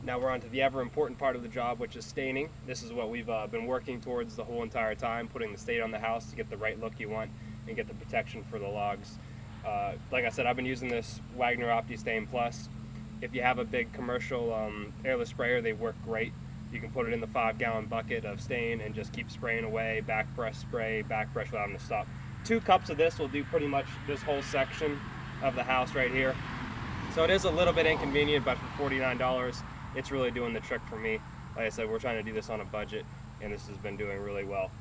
Now we're on to the ever important part of the job, which is staining. This is what we've been working towards the whole entire time, putting the stain on the house to get the right look you want and get the protection for the logs. Like I said, I've been using this Wagner OptiStain Plus. If you have a big commercial airless sprayer, they work great. You can put it in the 5-gallon bucket of stain and just keep spraying away, back brush spray, back brush without having to stop. 2 cups of this will do pretty much this whole section of the house right here. So it is a little bit inconvenient, but for $49, it's really doing the trick for me. Like I said, we're trying to do this on a budget, and this has been doing really well.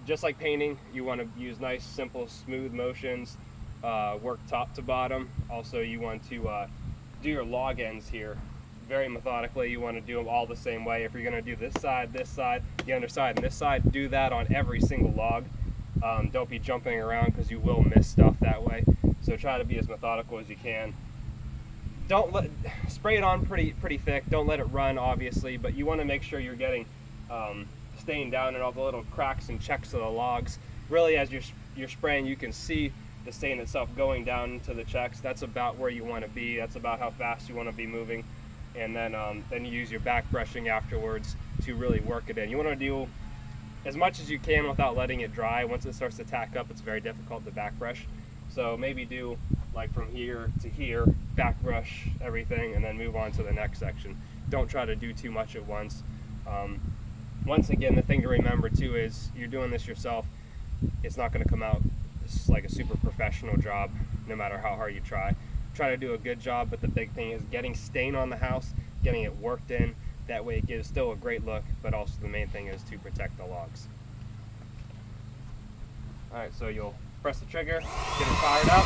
Just like painting, you want to use nice, simple, smooth motions, work top to bottom. Also, you want to do your log ends here very methodically. You want to do them all the same way. If you're going to do this side, the underside, and this side, do that on every single log. Don't be jumping around because you will miss stuff that way. So try to be as methodical as you can. Spray it on pretty thick. Don't let it run, obviously, but you want to make sure you're getting stain down in all the little cracks and checks of the logs. Really, as you're spraying, you can see the stain itself going down into the checks. That's about where you want to be. That's about how fast you want to be moving. And then you use your back brushing afterwards to really work it in. You want to do as much as you can without letting it dry. Once it starts to tack up, it's very difficult to back brush. So maybe do like from here to here, back brush everything, and then move on to the next section. Don't try to do too much at once. Once again, the thing to remember too is you're doing this yourself. It's not going to come out like a super professional job, no matter how hard you try. Try to do a good job, but the big thing is getting stain on the house, getting it worked in. That way it gives still a great look, but also the main thing is to protect the logs. Alright, so you'll press the trigger, get it fired up.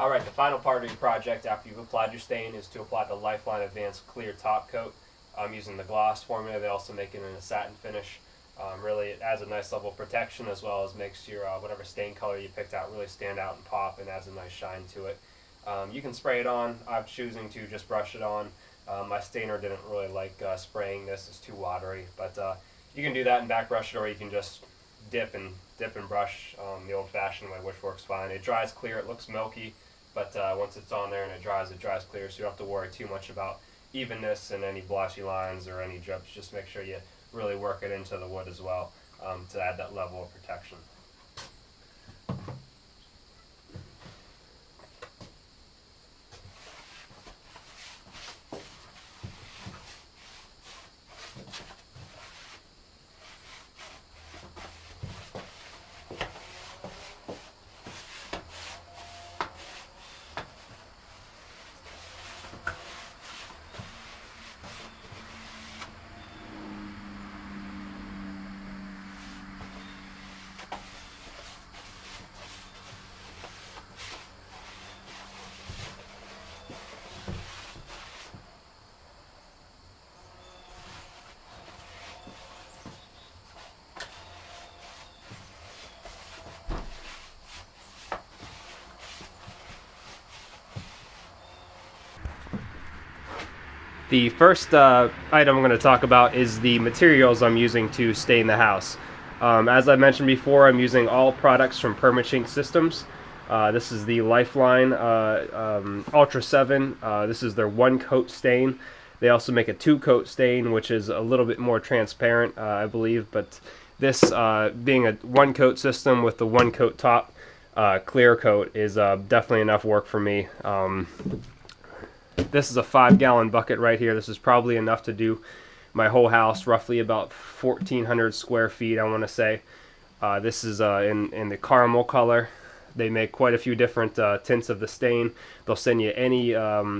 Alright, the final part of your project after you've applied your stain is to apply the Lifeline Advanced Clear Top Coat. I'm using the gloss formula. They also make it in a satin finish. Really, it adds a nice level of protection as well as makes your whatever stain color you picked out really stand out and pop and adds a nice shine to it. You can spray it on. I'm choosing to just brush it on. My stainer didn't really like spraying this. It's too watery, but you can do that and back brush it, or you can just dip and brush the old-fashioned way, which works fine. It dries clear. It looks milky, but once it's on there and it dries clear, so you don't have to worry too much about evenness and any blotchy lines or any drips. Just make sure you really work it into the wood as well to add that level of protection. The first item I'm going to talk about is the materials I'm using to stain the house. As I mentioned before, I'm using all products from Permachink Systems. This is the Lifeline Ultra 7. This is their one-coat stain. They also make a two-coat stain, which is a little bit more transparent, I believe. But this, being a one-coat system with the one-coat top clear coat, is definitely enough work for me. This is a 5-gallon bucket right here. This is probably enough to do my whole house, roughly about 1,400 square feet, I want to say. This is in the caramel color. They make quite a few different tints of the stain. They'll send you any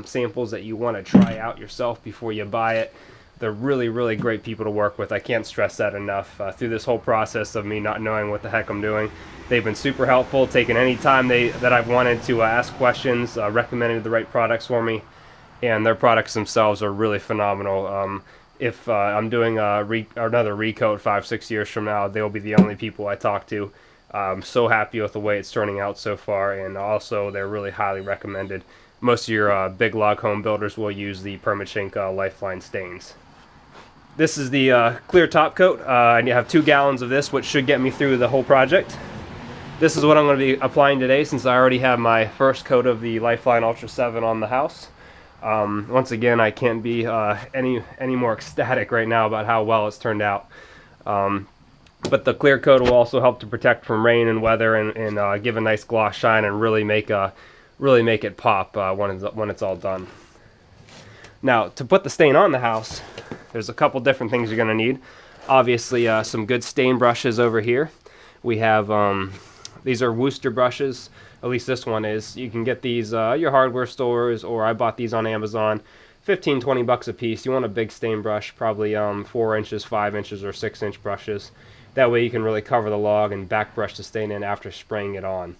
samples that you want to try out yourself before you buy it. They're really, really great people to work with. I can't stress that enough. Through this whole process of me not knowing what the heck I'm doing, they've been super helpful, taking any time that I've wanted to ask questions, recommended the right products for me. And their products themselves are really phenomenal. If I'm doing another recoat 5-6 years from now, they'll be the only people I talk to. I'm so happy with the way it's turning out so far, and also they're really highly recommended. Most of your big log home builders will use the Permachink Lifeline stains. This is the clear top coat. I have 2 gallons of this, which should get me through the whole project. This is what I'm going to be applying today, since I already have my first coat of the Lifeline Ultra 7 on the house. Once again, I can't be any more ecstatic right now about how well it's turned out. But the clear coat will also help to protect from rain and weather, and give a nice gloss shine and really make it pop when it's all done. Now, to put the stain on the house, there's a couple different things you're going to need. Obviously, some good stain brushes over here. We have these are Worcester brushes. At least this one is. You can get these your hardware stores, or I bought these on Amazon. 15-20 bucks a piece. You want a big stain brush, probably 4 inches, 5 inches, or 6-inch brushes. That way you can really cover the log and back brush the stain in after spraying it on.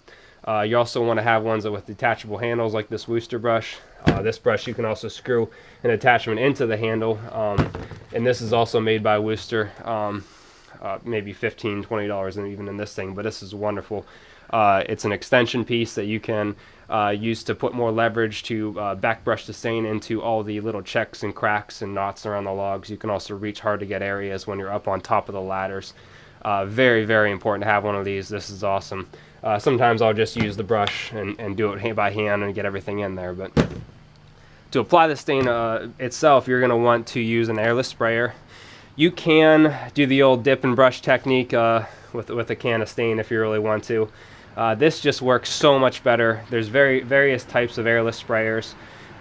You also want to have ones with detachable handles like this Worcester brush. This brush you can also screw an attachment into the handle, and this is also made by Worcester. Maybe $15-20 and even in this thing, but this is wonderful. It's an extension piece that you can use to put more leverage to back brush the stain into all the little checks and cracks and knots around the logs. You can also reach hard to get areas when you're up on top of the ladders. Very, very important to have one of these. This is awesome. Sometimes I'll just use the brush and do it by hand and get everything in there, but to apply the stain itself, you're going to want to use an airless sprayer. You can do the old dip and brush technique with a can of stain if you really want to. This just works so much better. There's various types of airless sprayers.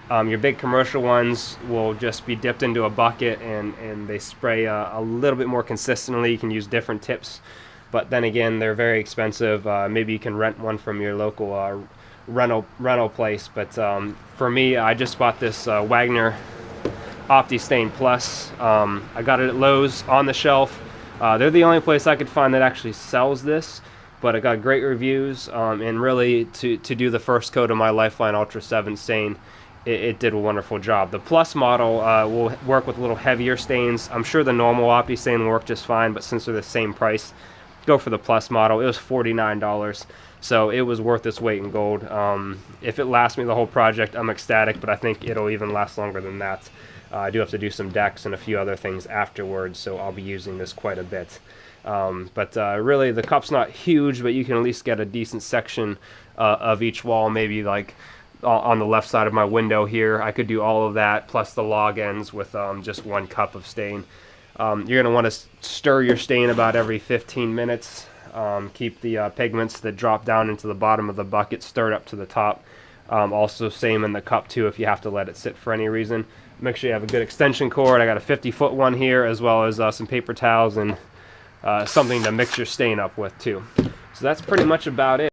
Your big commercial ones will just be dipped into a bucket and they spray a little bit more consistently. You can use different tips, but then again, they're very expensive. Maybe you can rent one from your local rental place, but for me, I just bought this Wagner OptiStain Plus. I got it at Lowe's on the shelf. They're the only place I could find that actually sells this. but it got great reviews, and really to do the first coat of my Lifeline Ultra 7 stain, it did a wonderful job. The Plus model will work with a little heavier stains. I'm sure the normal Opti stain will work just fine, but since they're the same price, go for the Plus model. It was $49, so it was worth its weight in gold. If it lasts me the whole project, I'm ecstatic, but I think it'll even last longer than that. I do have to do some decks and a few other things afterwards, so I'll be using this quite a bit. Really, the cup's not huge, but you can at least get a decent section of each wall, maybe like on the left side of my window here. I could do all of that, plus the log ends with just 1 cup of stain. You're going to want to stir your stain about every 15 minutes. Keep the pigments that drop down into the bottom of the bucket stirred up to the top. Also same in the cup too if you have to let it sit for any reason. Make sure you have a good extension cord. I got a 50-foot one here, as well as some paper towels and something to mix your stain up with too. So that's pretty much about it.